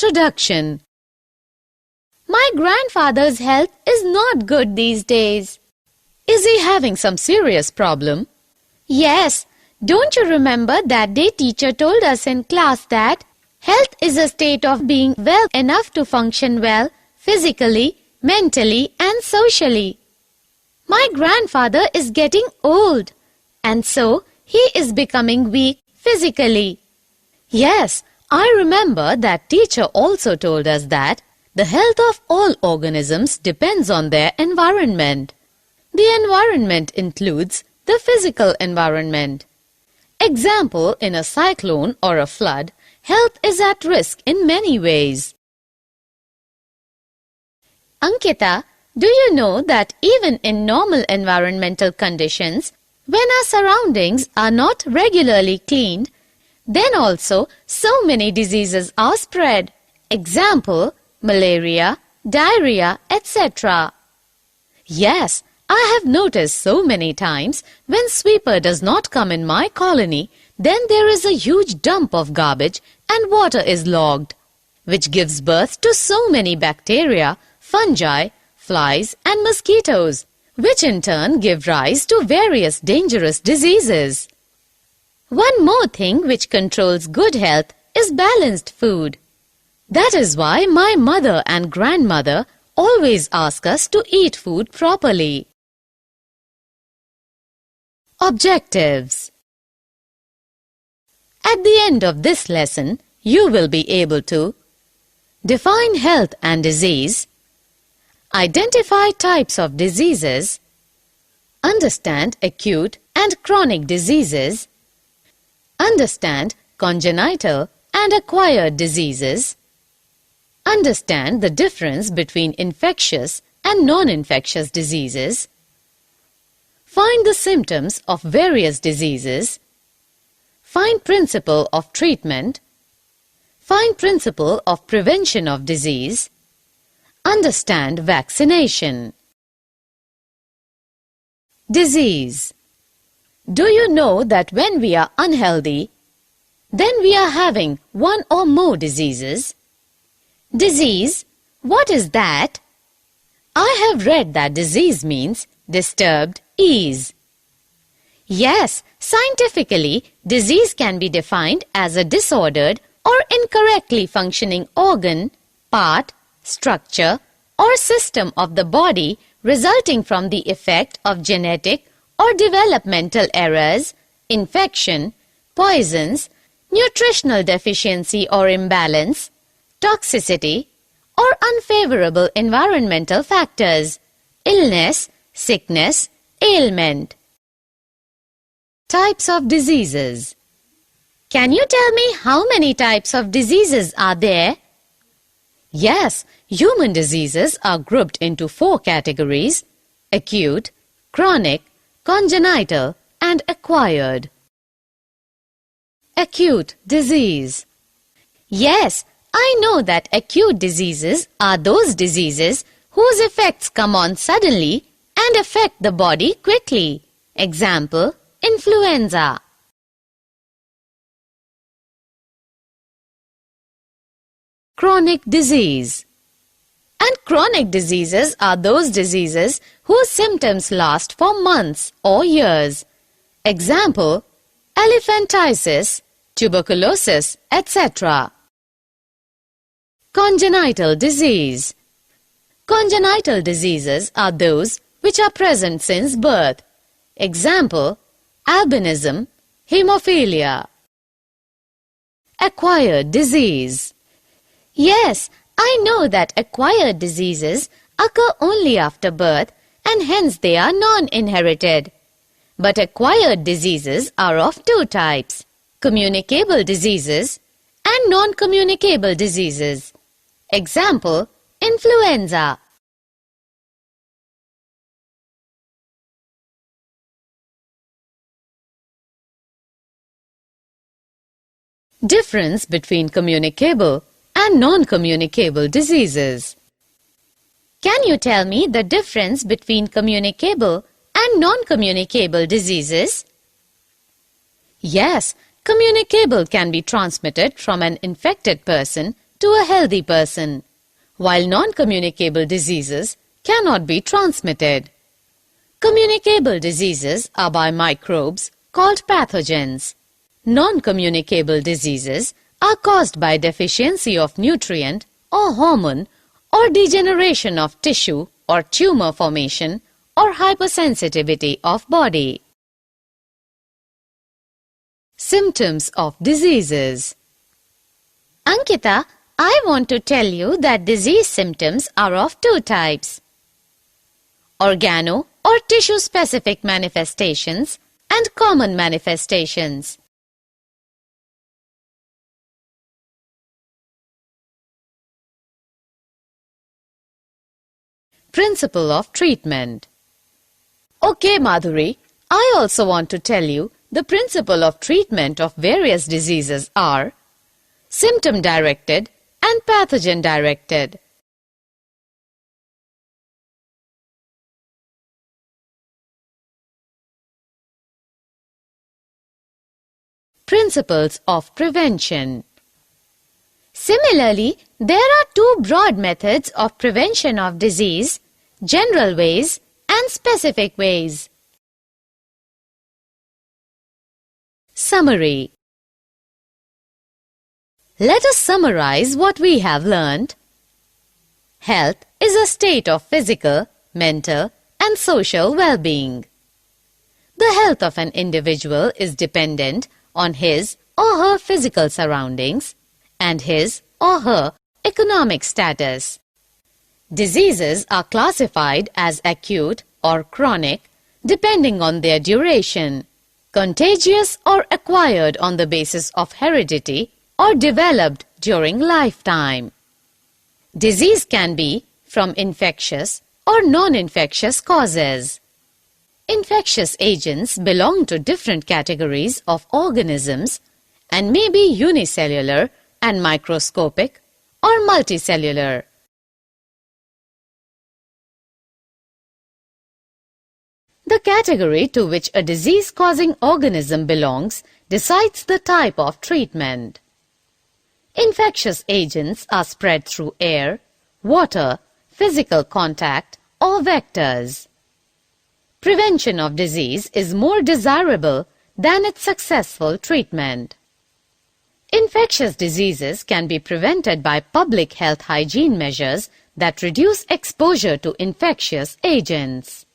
Introduction. My grandfather's health is not good these days. Is he having some serious problem? Yes. Don't you remember that day teacher told us in class that health is a state of being well enough to function well physically, mentally and socially. My grandfather is getting old and so he is becoming weak physically. Yes, I remember that teacher also told us that the health of all organisms depends on their environment. The environment includes the physical environment. Example, in a cyclone or a flood, health is at risk in many ways. Ankita, do you know that even in normal environmental conditions, when our surroundings are not regularly cleaned, then also so many diseases are spread. Example, malaria, diarrhea, etc. Yes, I have noticed so many times when sweeper does not come in my colony, then there is a huge dump of garbage and water is logged, which gives birth to so many bacteria, fungi, flies and mosquitoes, which in turn give rise to various dangerous diseases. One more thing which controls good health is balanced food. That is why my mother and grandmother always ask us to eat food properly. Objectives. At the end of this lesson, you will be able to define health and disease, identify types of diseases, understand acute and chronic diseases, understand congenital and acquired diseases, understand the difference between infectious and non-infectious diseases, find the symptoms of various diseases, find principle of treatment, find principle of prevention of disease, understand vaccination. Disease. Do you know that when we are unhealthy, then we are having one or more diseases? Disease, what is that? I have read that disease means disturbed ease. Yes, scientifically, disease can be defined as a disordered or incorrectly functioning organ, part, structure, or system of the body resulting from the effect of genetic or developmental errors, infection, poisons, nutritional deficiency or imbalance, toxicity, or unfavorable environmental factors, illness, sickness, ailment. Types of diseases. Can you tell me how many types of diseases are there? Yes, human diseases are grouped into 4 categories: acute, chronic, congenital, and acquired. Acute disease. Yes, I know that acute diseases are those diseases whose effects come on suddenly and affect the body quickly. Example, influenza. Chronic disease. And chronic diseases are those diseases whose symptoms last for months or years. Example, elephantiasis, tuberculosis, etc. Congenital disease. Congenital diseases are those which are present since birth. Example, albinism, hemophilia. Acquired disease. Yes, I know that acquired diseases occur only after birth and hence they are non-inherited. But acquired diseases are of 2 types: communicable diseases and non-communicable diseases. Example, influenza. Difference between communicable and non-communicable diseases. Can you tell me the difference between communicable and non-communicable diseases? Yes, communicable can be transmitted from an infected person to a healthy person, while non-communicable diseases cannot be transmitted. Communicable diseases are by microbes called pathogens. Non-communicable diseases are caused by deficiency of nutrient or hormone or degeneration of tissue or tumor formation or hypersensitivity of body. Symptoms of diseases. Ankita, I want to tell you that disease symptoms are of two types: organo or tissue-specific manifestations and common manifestations. Principle of treatment. Okay, Madhuri, I also want to tell you the principle of treatment of various diseases are symptom-directed and pathogen-directed. Principles of prevention. Similarly, there are two broad methods of prevention of disease: general ways and specific ways. Summary. Let us summarize what we have learned. Health is a state of physical, mental, and social well-being. The health of an individual is dependent on his or her physical surroundings and his or her economic status. Diseases are classified as acute or chronic depending on their duration, contagious or acquired on the basis of heredity, or developed during lifetime. Disease can be from infectious or non-infectious causes. Infectious agents belong to different categories of organisms and may be unicellular and microscopic or multicellular. The category to which a disease-causing organism belongs decides the type of treatment. Infectious agents are spread through air, water, physical contact, or vectors. Prevention of disease is more desirable than its successful treatment. Infectious diseases can be prevented by public health hygiene measures that reduce exposure to infectious agents.